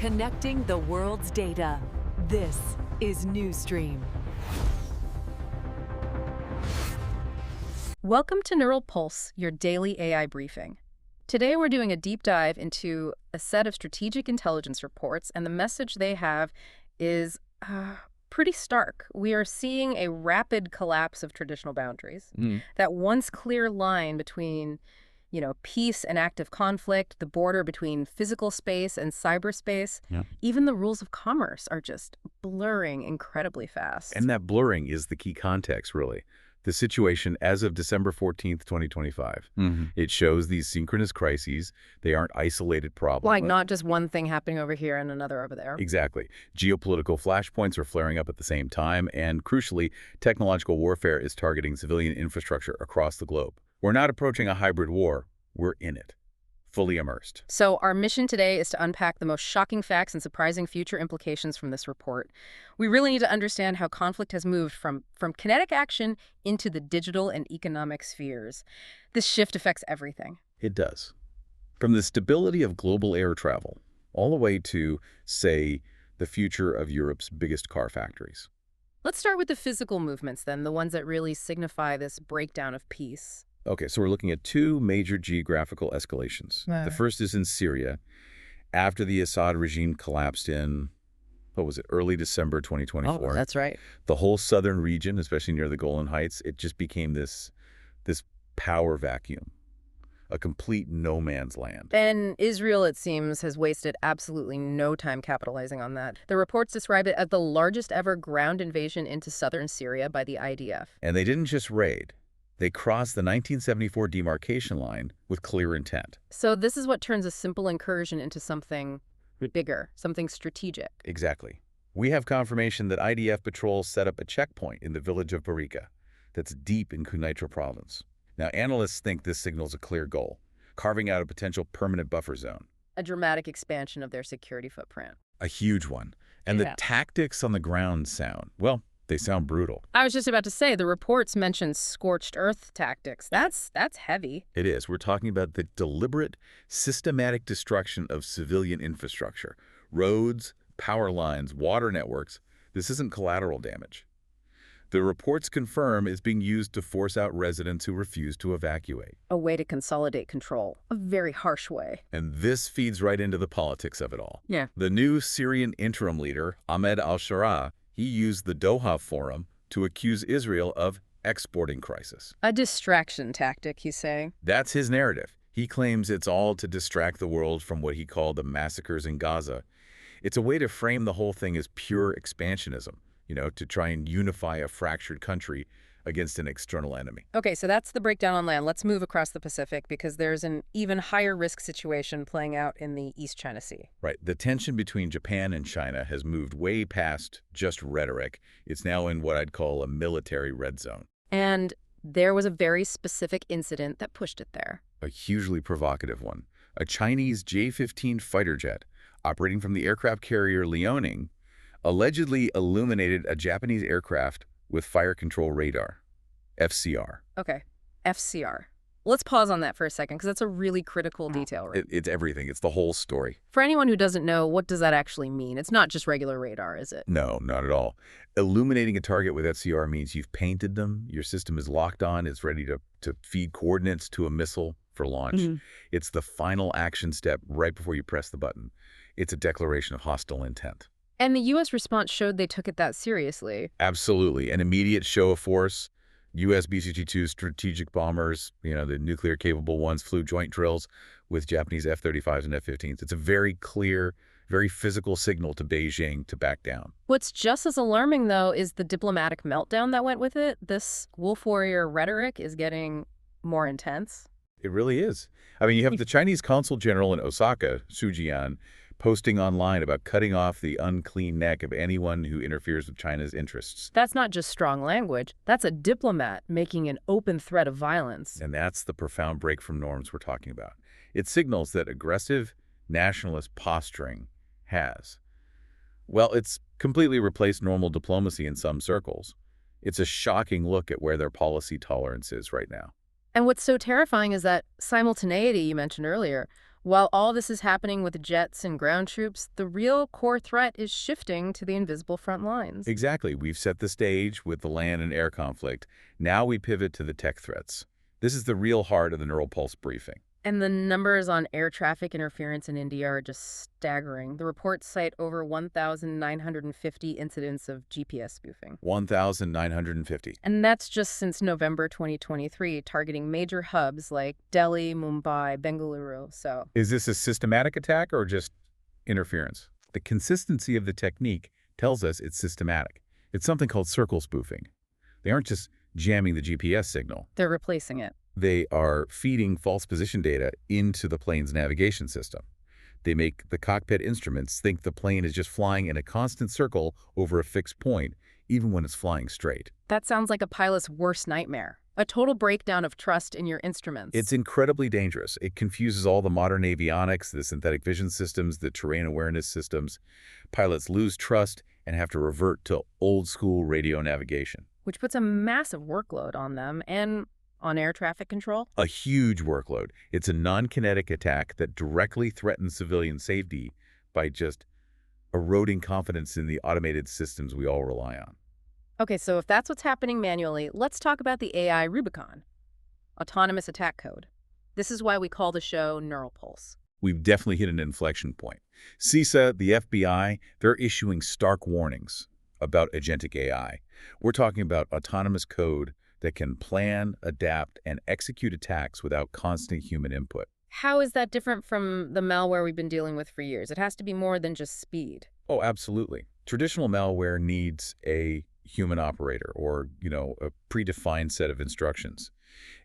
Connecting the world's data. This is Newsstream. Welcome to Neural Pulse, your daily AI briefing. Today we're doing a deep dive into a set of strategic intelligence reports, and the message they have is pretty stark. We are seeing a rapid collapse of traditional boundaries. That once clear line between peace and active conflict, the border between physical space and cyberspace, even the rules of commerce are just blurring incredibly fast. And that blurring is the key context, really. The situation as of December 14th, 2025. It shows these synchronous crises. They aren't isolated problems. Like not just one thing happening over here and another over there. Exactly. Geopolitical flashpoints are flaring up at the same time, and crucially, technological warfare is targeting civilian infrastructure across the globe. We're not approaching a hybrid war. We're in it, fully immersed. So our mission today is to unpack the most shocking facts and surprising future implications from this report. We really need to understand how conflict has moved from kinetic action into the digital and economic spheres. This shift affects everything. It does. From the stability of global air travel, all the way to, say, the future of Europe's biggest car factories. Let's start with the physical movements then, the ones that really signify this breakdown of peace. Okay, so we're looking at two major geographical escalations. The first is in Syria, after the Assad regime collapsed in, early December 2024. Oh, that's right. The whole southern region, especially near the Golan Heights, it just became this power vacuum, a complete no man's land. And Israel, it seems, has wasted absolutely no time capitalizing on that. The reports describe it as the largest ever ground invasion into southern Syria by the IDF. And they didn't just raid. They crossed the 1974 demarcation line with clear intent. So this is what turns a simple incursion into something bigger, something strategic. Exactly. We have confirmation that IDF patrols set up a checkpoint in the village of Barika that's deep in Kinetic province. Now, analysts think this signals a clear goal, carving out a potential permanent buffer zone. A dramatic expansion of their security footprint. A huge one. And the tactics on the ground they sound brutal. I was just about to say, the reports mention scorched earth tactics. That's heavy. It is. We're talking about the deliberate, systematic destruction of civilian infrastructure. Roads, power lines, water networks. This isn't collateral damage. The reports confirm it's being used to force out residents who refuse to evacuate. A way to consolidate control. A very harsh way. And this feeds right into the politics of it all. Yeah. The new Syrian interim leader, Ahmed al-Shara, he used the Doha Forum to accuse Israel of exporting crisis. A distraction tactic, he's saying. That's his narrative. He claims it's all to distract the world from what he called the massacres in Gaza. It's a way to frame the whole thing as pure expansionism, to try and unify a fractured country against an external enemy. Okay, so that's the breakdown on land. Let's move across the Pacific because there's an even higher risk situation playing out in the East China Sea. Right. The tension between Japan and China has moved way past just rhetoric. It's now in what I'd call a military red zone. And there was a very specific incident that pushed it there. A hugely provocative one. A Chinese J-15 fighter jet operating from the aircraft carrier Liaoning allegedly illuminated a Japanese aircraft with fire control radar, FCR. Okay, FCR. Let's pause on that for a second because that's a really critical detail. Right? It's everything. It's the whole story. For anyone who doesn't know, what does that actually mean? It's not just regular radar, is it? No, not at all. Illuminating a target with FCR means you've painted them, your system is locked on, it's ready to feed coordinates to a missile for launch. It's the final action step right before you press the button. It's a declaration of hostile intent. And the U.S. response showed they took it that seriously. Absolutely. An immediate show of force. U.S. B-52 strategic bombers, the nuclear-capable ones, flew joint drills with Japanese F-35s and F-15s. It's a very clear, very physical signal to Beijing to back down. What's just as alarming, though, is the diplomatic meltdown that went with it. This wolf warrior rhetoric is getting more intense. It really is. I mean, you have the Chinese consul general in Osaka, Su Jian, posting online about cutting off the unclean neck of anyone who interferes with China's interests. That's not just strong language. That's a diplomat making an open threat of violence. And that's the profound break from norms we're talking about. It signals that aggressive nationalist posturing it's completely replaced normal diplomacy in some circles. It's a shocking look at where their policy tolerance is right now. And what's so terrifying is that simultaneity you mentioned earlier. While all this is happening with jets and ground troops, the real core threat is shifting to the invisible front lines. Exactly. We've set the stage with the land and air conflict. Now we pivot to the tech threats. This is the real heart of the Neural Pulse briefing. And the numbers on air traffic interference in India are just staggering. The reports cite over 1,950 incidents of GPS spoofing. 1,950. And that's just since November 2023, targeting major hubs like Delhi, Mumbai, Bengaluru. So, Is this a systematic attack or just interference? The consistency of the technique tells us it's systematic. It's something called circle spoofing. They aren't just jamming the GPS signal. they're replacing it. They are feeding false position data into the plane's navigation system. They make the cockpit instruments think the plane is just flying in a constant circle over a fixed point, even when it's flying straight. That sounds like a pilot's worst nightmare. A total breakdown of trust in your instruments. It's incredibly dangerous. It confuses all the modern avionics, the synthetic vision systems, the terrain awareness systems. Pilots lose trust and have to revert to old-school radio navigation. which puts a massive workload on them and on air traffic control. A huge workload. It's a non-kinetic attack that directly threatens civilian safety by just eroding confidence in the automated systems we all rely on. Okay, so if that's what's happening manually, let's talk about the AI Rubicon, autonomous attack code. This is why we call the show Neural Pulse. We've definitely hit an inflection point. CISA, the FBI, they're issuing stark warnings about agentic AI. We're talking about autonomous code that can plan, adapt, and execute attacks without constant human input. How is that different from the malware we've been dealing with for years? It has to be more than just speed. Oh, absolutely. Traditional malware needs a human operator or, a predefined set of instructions.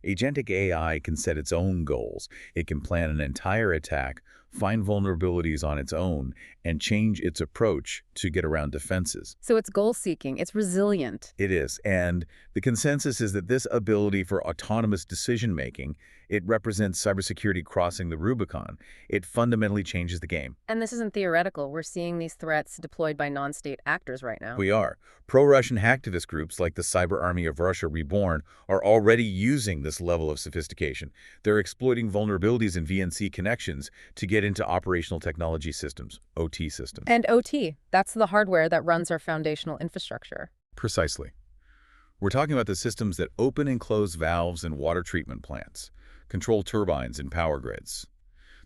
Agentic AI can set its own goals. It can plan an entire attack, find vulnerabilities on its own, and change its approach to get around defenses. So it's goal-seeking, it's resilient. It is, and the consensus is that this ability for autonomous decision-making, it represents cybersecurity crossing the Rubicon. It fundamentally changes the game. And this isn't theoretical. We're seeing these threats deployed by non-state actors right now. We are. Pro-Russian hacktivist groups like the Cyber Army of Russia Reborn are already using this level of sophistication. They're exploiting vulnerabilities in VNC connections to get into operational technology systems, OT systems. And OT, that's the hardware that runs our foundational infrastructure. Precisely. We're talking about the systems that open and close valves in water treatment plants, control turbines in power grids.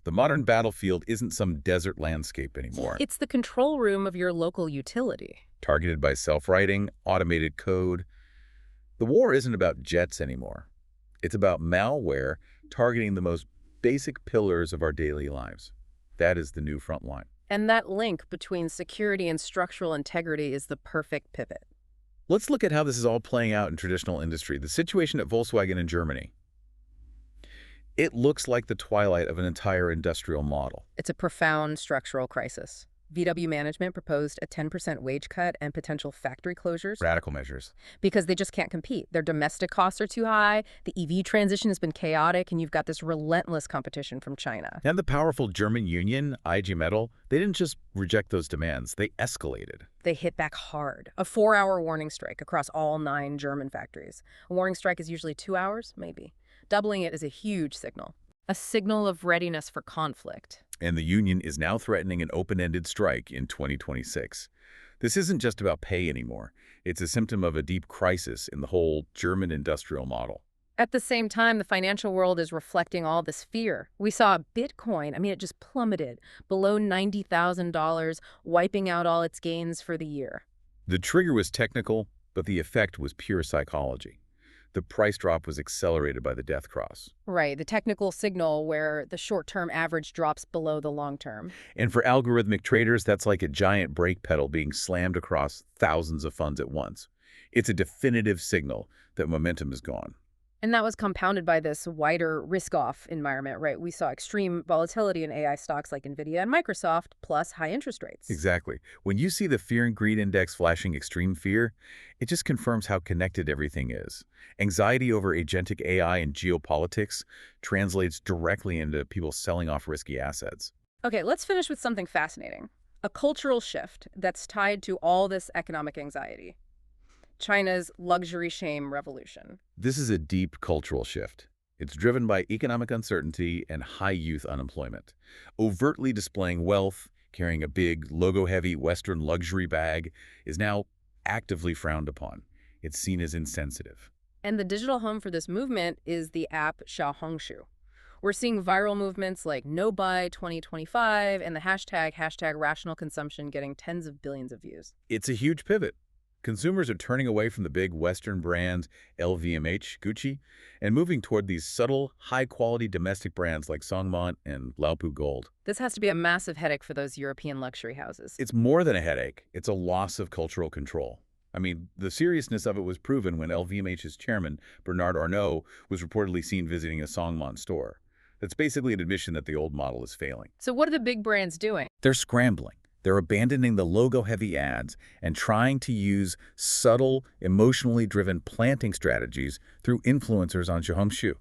The modern battlefield isn't some desert landscape anymore. It's the control room of your local utility. Targeted by self-writing, automated code. The war isn't about jets anymore. It's about malware targeting the most basic pillars of our daily lives. That is the new front line. And that link between security and structural integrity is the perfect pivot. Let's look at how this is all playing out in traditional industry. The situation at Volkswagen in Germany. It looks like the twilight of an entire industrial model. It's a profound structural crisis. VW management proposed a 10% wage cut and potential factory closures. Radical measures. Because they just can't compete. Their domestic costs are too high, the EV transition has been chaotic, and you've got this relentless competition from China. And the powerful German union, IG Metall, they didn't just reject those demands, they escalated. They hit back hard. A 4-hour warning strike across all 9 German factories. A warning strike is usually 2 hours, maybe. Doubling it is a huge signal. A signal of readiness for conflict. And the union is now threatening an open-ended strike in 2026. This isn't just about pay anymore. It's a symptom of a deep crisis in the whole German industrial model. At the same time, the financial world is reflecting all this fear. We saw Bitcoin, it just plummeted below $90,000, wiping out all its gains for the year. The trigger was technical, but the effect was pure psychology. The price drop was accelerated by the death cross. Right, the technical signal where the short-term average drops below the long-term. And for algorithmic traders, that's like a giant brake pedal being slammed across thousands of funds at once. It's a definitive signal that momentum is gone. And that was compounded by this wider risk-off environment, right? We saw extreme volatility in AI stocks like NVIDIA and Microsoft, plus high interest rates. Exactly. When you see the fear and greed index flashing extreme fear, it just confirms how connected everything is. Anxiety over agentic AI and geopolitics translates directly into people selling off risky assets. Okay, let's finish with something fascinating. A cultural shift that's tied to all this economic anxiety. China's luxury shame revolution. This is a deep cultural shift. It's driven by economic uncertainty and high youth unemployment. Overtly displaying wealth, carrying a big, logo-heavy Western luxury bag, is now actively frowned upon. It's seen as insensitive. And the digital home for this movement is the app Xiaohongshu. We're seeing viral movements like No Buy 2025 and the hashtag rational consumption getting tens of billions of views. It's a huge pivot. Consumers are turning away from the big Western brands LVMH, Gucci, and moving toward these subtle, high-quality domestic brands like Songmont and Laopu Gold. This has to be a massive headache for those European luxury houses. It's more than a headache. It's a loss of cultural control. I mean, the seriousness of it was proven when LVMH's chairman, Bernard Arnault, was reportedly seen visiting a Songmont store. That's basically an admission that the old model is failing. So what are the big brands doing? They're scrambling. They're abandoning the logo-heavy ads and trying to use subtle, emotionally driven planting strategies through influencers on Xiaohongshu,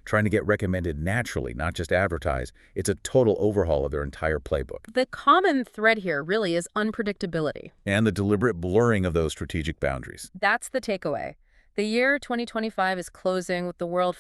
trying to get recommended naturally, not just advertised. It's a total overhaul of their entire playbook. The common thread here really is unpredictability. And the deliberate blurring of those strategic boundaries. That's the takeaway. The year 2025 is closing with the world